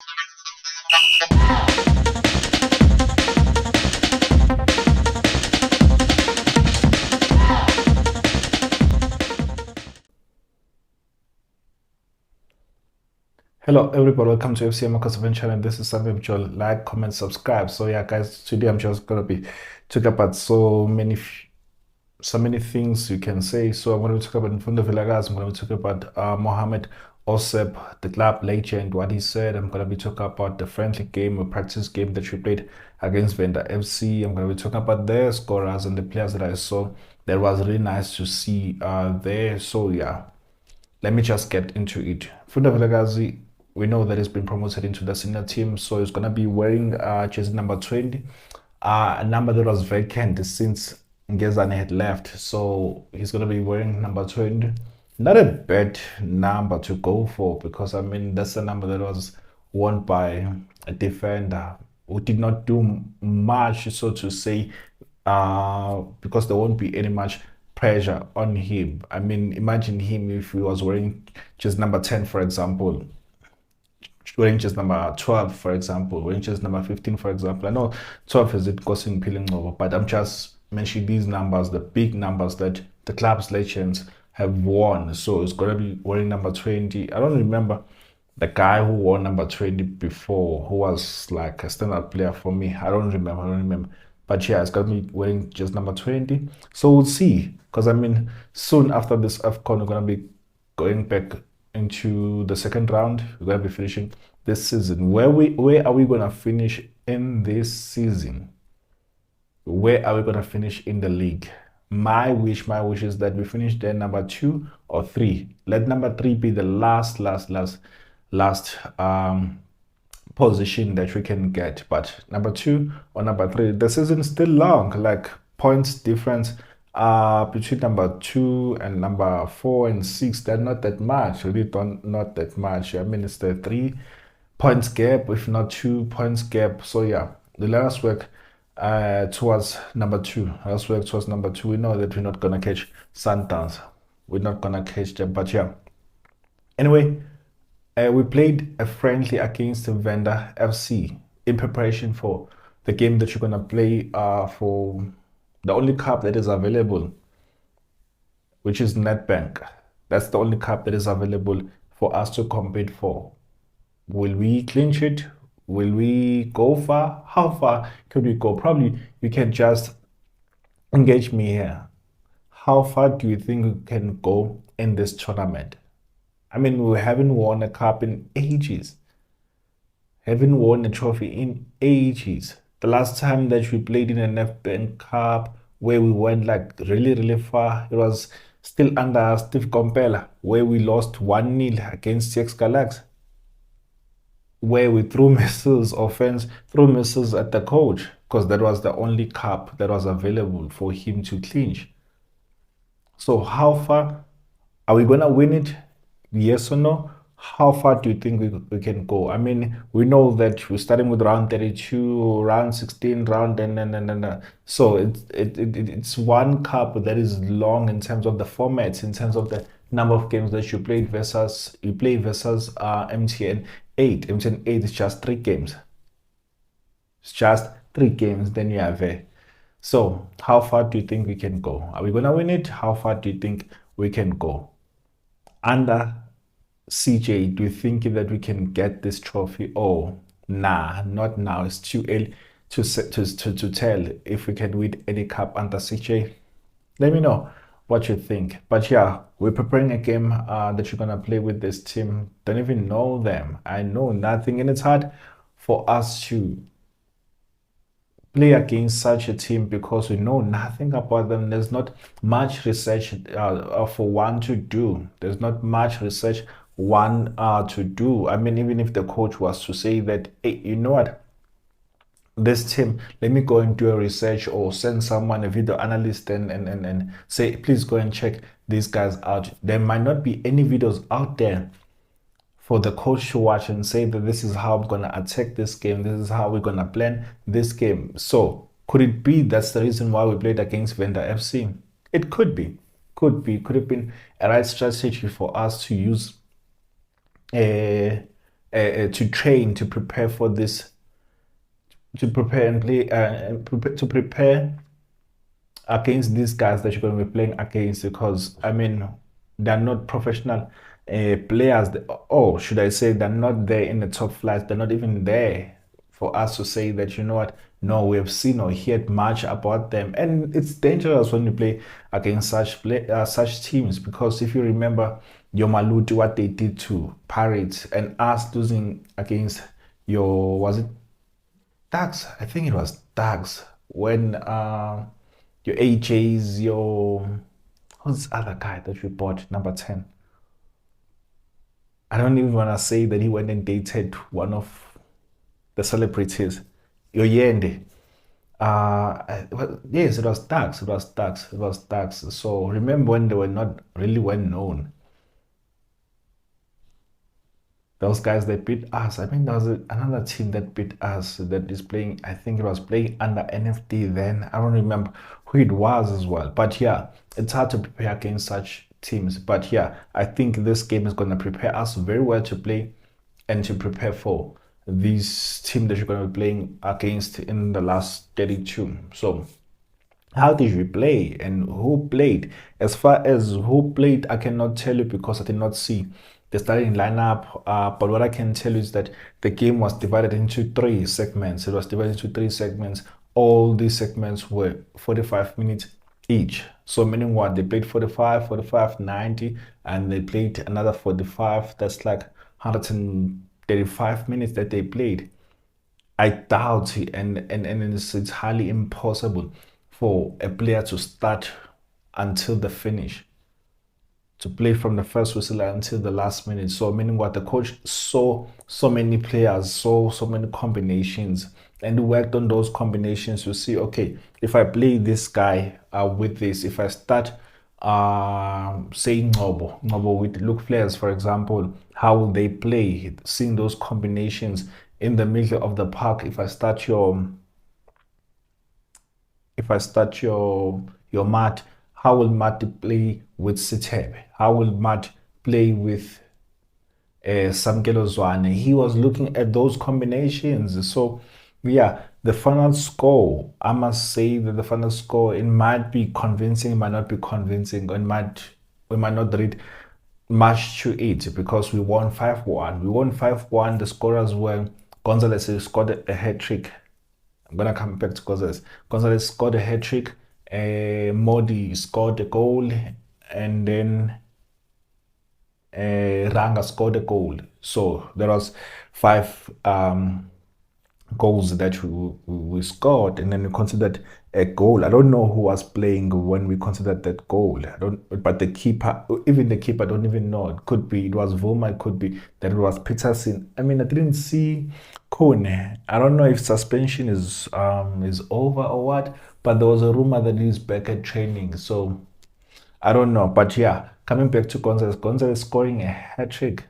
Hello everybody, welcome to FC Amakhosi channel. This is something which you'll like, comment, subscribe. So yeah guys, today I'm just gonna be talking about so many things you can say. So I'm going to talk about Mfundo Vilakazi. I'm going to talk about Mohamed Osep, the club legend, what he said. I'm going to be talking about the friendly game or practice game that we played against Venda FC. I'm going to be talking about their scorers and the players that I saw. That was really nice to see there. So yeah, let me just get into it. Mfundo Vilakazi, we know that he's been promoted into the senior team, so he's going to be wearing jersey number 20, a number that was vacant since Ngezane had left. So he's going to be wearing number 20. Not a bad number to go for, because I mean that's a number that was worn by a defender who did not do much, so to say, because there won't be any much pressure on him. I mean, imagine him if he was wearing just number 10, for example, wearing just number 12, for example, wearing just number 15, for example. I know 12 is it costing peeling over, but I'm just mentioning these numbers, the big numbers that the club's legends have won. So it's gonna be wearing number 20. I don't remember the guy who wore number 20 before, who was like a standard player for me. I don't remember. But yeah, it's gonna be wearing just number 20. So we'll see. Because I mean, soon after this AFCON, we're gonna be going back into the second round. We're gonna be finishing this season. Where are we gonna finish in this season? Where are we gonna finish in the league? My wish is that we finish there number 2 or 3. Let number 3 be the last position that we can get. But number 2 or number 3, the season is still long. Like points difference between number 2 and number 4 and 6, they're not that much. Really not that much. I mean, it's the 3 points gap, if not 2 points gap. So yeah, let us work towards number 2. Let's work towards number 2. We know that we're not gonna catch Sundowns. We're not gonna catch them. But yeah. Anyway, we played a friendly against Venda FC in preparation for the game that you're gonna play for the only cup that is available, which is Nedbank. That's the only cup that is available for us to compete for. Will we clinch it? Will we go far? How far could we go? Probably you can just engage me here. How far do you think we can go in this tournament? I mean, we haven't won a cup in ages. Haven't won a trophy in ages. The last time that we played in an Nedbank Cup where we went like really far, it was still under Steve Kompela, where we lost 1-0 against CX Galaxy, where we threw missiles at the coach, because that was the only cup that was available for him to clinch. So how far are we gonna win it? Yes or no? How far do you think we can go? I mean, we know that we're starting with round 32, round 16, round and so it's one cup that is long in terms of the formats, in terms of the number of games that you play versus MTN 8. MTN 8 is just 3 games. It's just 3 games, then you have it. So how far do you think we can go? Are we gonna win it? How far do you think we can go? Under CJ, do you think that we can get this trophy? Oh, nah, not now. It's too early to tell if we can win any cup under CJ. Let me know what you think. But yeah, we're preparing a game that you're gonna play with this team. Don't even know them. I know nothing, and it's hard for us to play against such a team because we know nothing about them. There's not much research for one to do. There's not much research one to do. I mean, even if the coach was to say that, hey, you know what, this team, let me go and do a research, or send someone, a video analyst, and say, please go and check these guys out, there might not be any videos out there for the coach to watch and say that this is how I'm gonna attack this game, this is how we're gonna plan this game. So could it be that's the reason why we played against Venda FC? It could be. Could have been a right strategy for us to use to train, to prepare for this, to prepare and play, to prepare against these guys that you're going to be playing against, because I mean they're not professional players. Or should I say they're not there in the top flights. They're not even there for us to say that, you know what, no, we have seen or heard much about them. And it's dangerous when you play against such teams, because if you remember your Maluti, what they did to Pirates, and us losing against your, was it Dax? I think it was Dax, when your AJs, your, who's the other guy that we bought, number 10? I don't even want to say that he went and dated one of the celebrities, your Yende. Yes, it was Dax. It was Dax. It was Dax. So remember when they were not really well known, those guys that beat us. I think there was another team that beat us that is playing. I think it was playing under NFD then. I don't remember who it was as well. But yeah, it's hard to prepare against such teams. But yeah, I think this game is going to prepare us very well to play and to prepare for this team that you're going to be playing against in the last 32. So how did we play and who played? As far as who played, I cannot tell you because I did not see the starting lineup. But what I can tell you is that the game was divided into three segments. It was divided into three segments. All these segments were 45 minutes each. So meaning what? They played 45, 45, 90, and they played another 45. That's like 135 minutes that they played. I doubt it, and it's highly impossible for a player to start until the finish, to play from the first whistle until the last minute. So meaning what, the coach saw so many players, saw so many combinations, and worked on those combinations to see, okay, if I play this guy with this, if I start saying Ngobo with look players, for example, how will they play? Seeing those combinations in the middle of the park. If I start your Matt, how will Matt play with Siteb? How will Matt play with Samkelo Zwane? He was looking at those combinations. So yeah, the final score, I must say that the final score, it might be convincing, it might not be convincing, or we might not read much to it, because we won 5-1. We won 5-1. The scorers were Gonzales scored a hat trick. I'm gonna come back to Gonzales. Gonzales scored a hat trick. Modi scored a goal, and then Ranga scored a goal. So there was five goals that we scored, and then we considered a goal. I don't know who was playing when we considered that goal. I don't, but the keeper, even the keeper, I don't even know. It was Voma, it could be that it was Peterson. I mean, I didn't see Kone. I don't know if suspension is over or what, but there was a rumor that he's back at training. So I don't know. But yeah, coming back to Gonzales scoring a hat trick,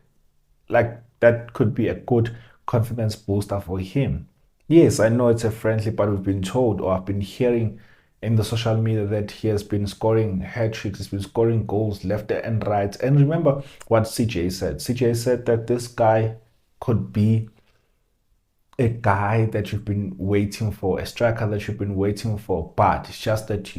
like that could be a good confidence booster for him. Yes, I know it's a friendly, but we've been told, or I've been hearing in the social media, that he has been scoring hat tricks, he's been scoring goals left and right. And remember what CJ said. CJ said that this guy could be a guy that you've been waiting for, a striker that you've been waiting for, but it's just that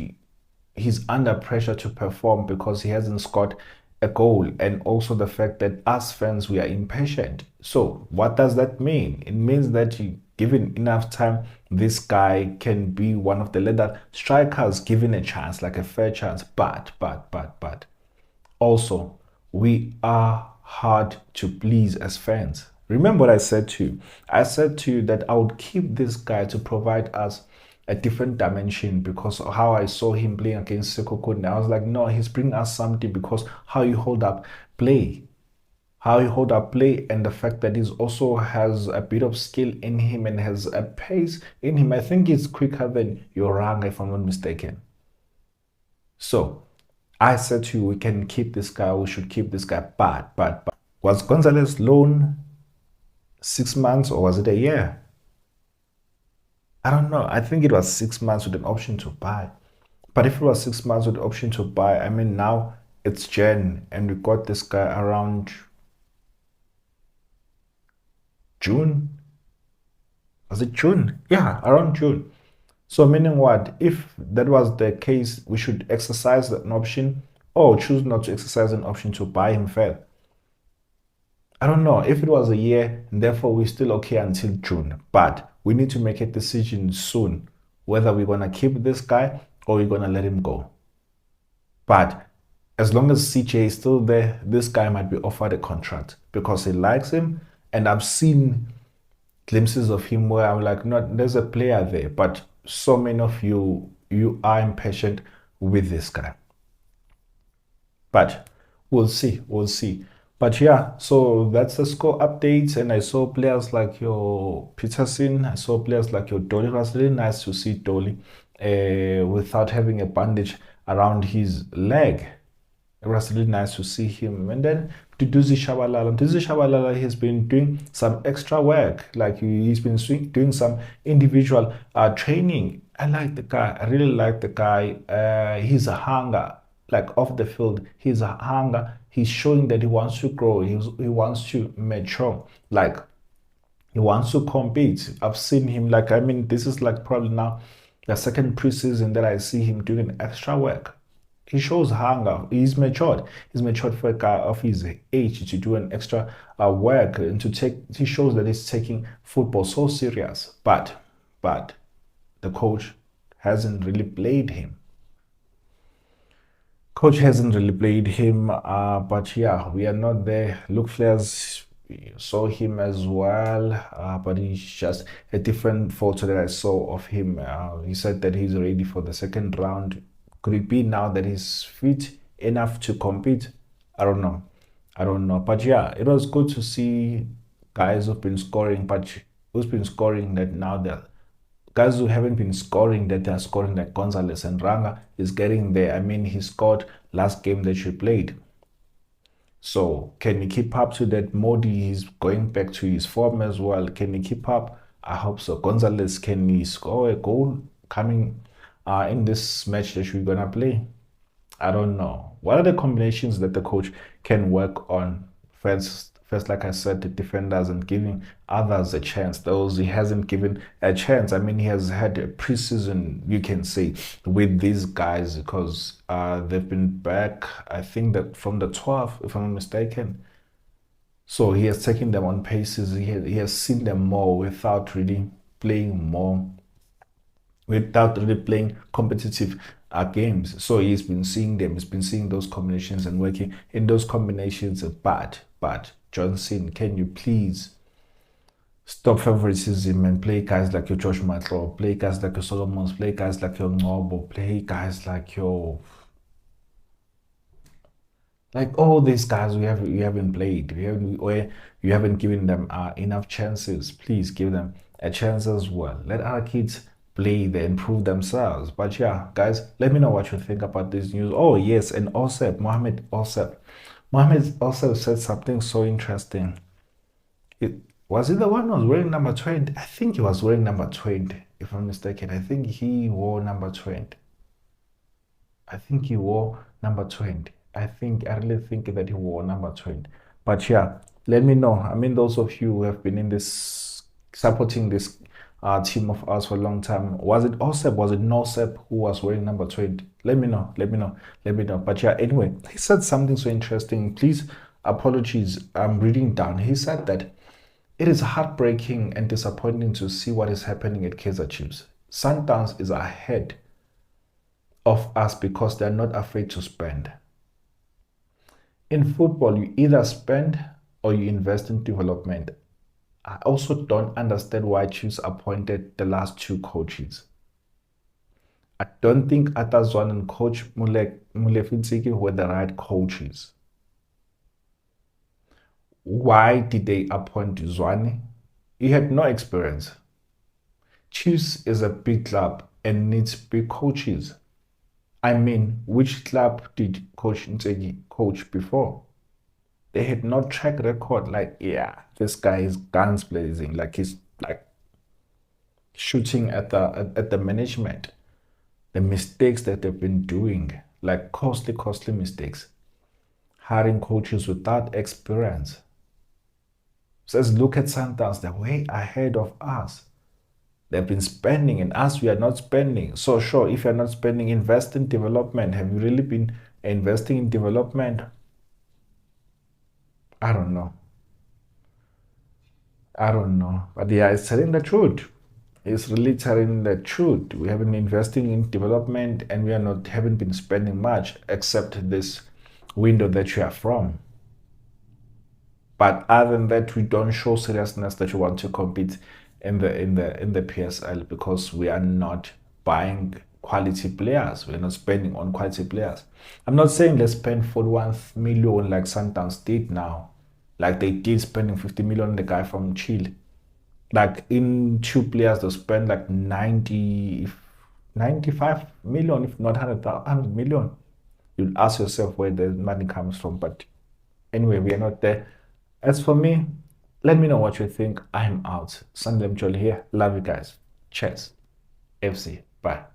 he's under pressure to perform because he hasn't scored a goal. And also the fact that us fans, we are impatient. So what does that mean? It means that you given enough time, this guy can be one of the leader strikers given a chance, like a fair chance. But also, we are hard to please as fans. Remember what I said to you? I said to you that I would keep this guy to provide us a different dimension, because of how I saw him playing against Sekokune. I was like, no, he's bringing us something, because how you hold up play, and the fact that he also has a bit of skill in him and has a pace in him. I think he's quicker than Yoranga, if I'm not mistaken. So I said to you, we can keep this guy, we should keep this guy. But was Gonzales loan 6 months, or was it a year? I don't know. I think it was 6 months with an option to buy. But if it was 6 months with the option to buy, I mean, now it's Jan, and we got this guy around June. Was it June? Yeah, around June. So meaning what? If that was the case, we should exercise an option or choose not to exercise an option to buy him fair. I don't know if it was a year, and therefore we're still okay until June. But we need to make a decision soon whether we're gonna keep this guy or we're gonna let him go. But as long as CJ is still there, this guy might be offered a contract because he likes him. And I've seen glimpses of him where I'm like, not there's a player there, but so many of you are impatient with this guy. But we'll see, we'll see. But yeah, so that's the score updates. And I saw players like your Peterson, I saw players like your Dolly. It was really nice to see Dolly without having a bandage around his leg. It was really nice to see him. And then Duduzi Shabalala has been doing some extra work. Like he's been doing some individual training. I like the guy. I really like the guy. He's a hunger, like off the field. He's a hunger. He's showing that he wants to grow. He wants to mature. Like he wants to compete. I've seen him like, I mean, this is like probably now the second preseason that I see him doing extra work. He shows hunger. He's matured. He's matured for a guy of his age to do an extra work and to take. He shows that he's taking football so serious. But the coach hasn't really played him. Coach hasn't really played him, but yeah, we are not there. Luke Flares saw him as well, but he's just a different photo that I saw of him. He said that he's ready for the second round. Could it be now that he's fit enough to compete? I don't know. I don't know. But yeah, it was good to see guys who've been scoring, but who's been scoring that now they're guys who haven't been scoring that they're scoring like Gonzales and Ranga is getting there. I mean, he scored last game that you played. So can he keep up to that? Modi is going back to his form as well. Can he keep up? I hope so. Gonzales, can he score a goal coming in this match that we're gonna play? I don't know. What are the combinations that the coach can work on? First, like I said, the defenders and giving others a chance. Those he hasn't given a chance. I mean, he has had a preseason, you can say, with these guys because they've been back, I think that from the 12th, if I'm not mistaken. So he has taken them on paces. He has seen them more without really playing more without really playing competitive games. So he's been seeing them, he's been seeing those combinations and working in those combinations. But Johnson, can you please stop favoritism and play guys like your Josh Matlo, play guys like your Solomons, play guys like your Ngobo, play guys like your like all these guys we haven't played, where you haven't given them enough chances. Please give them a chance as well. Let our kids play, they improve themselves. But yeah, guys, let me know what you think about this news. Oh yes, and Osep, Mohamed Osep said something so interesting. It, was it the one who was wearing number 20? I think he was wearing number 20, if I'm mistaken. I think he wore number 20. I think he wore number 20. I really think that he wore number 20. But yeah, let me know. I mean, those of you who have been in this, supporting this team of ours for a long time, was it Osep? Was it Nosep who was wearing number 20? Let me know. Let me know. Let me know. But yeah, anyway, he said something so interesting. Please, apologies. I'm reading down. He said that it is heartbreaking and disappointing to see what is happening at Kaizer Chiefs. Sundowns is ahead of us because they're not afraid to spend. In football, you either spend or you invest in development. I also don't understand why Chiefs appointed the last two coaches. I don't think Atazwan and Coach Mulefintsiki were the right coaches. Why did they appoint Zwane? He had no experience. Chiefs is a big club and needs big coaches. I mean, which club did Coach Ntegi coach before? They had no track record. Like, yeah, this guy is guns blazing. Like he's like shooting at the management. The mistakes that they've been doing, like costly mistakes. Hiring coaches without experience. Says, look at Sundowns, they're way ahead of us. They've been spending, and us, we are not spending. So sure, if you're not spending, invest in development. Have you really been investing in development? I don't know. I don't know. But yeah, it's telling the truth. It's really telling the truth. We haven't been investing in development, and we are not haven't been spending much except this window that you are from. But other than that, we don't show seriousness that we want to compete in the PSL because we are not buying quality players. We're not spending on quality players. I'm not saying let's spend 41 million like Sundowns did now. Like they did spending 50 million on the guy from Chile. Like in two players, they spend like 95 million, if not 100 million. You'll ask yourself where the money comes from. But anyway, we are not there. As for me, let me know what you think. I'm out. Sunday Jolly here. Love you guys. Cheers. FC. Bye.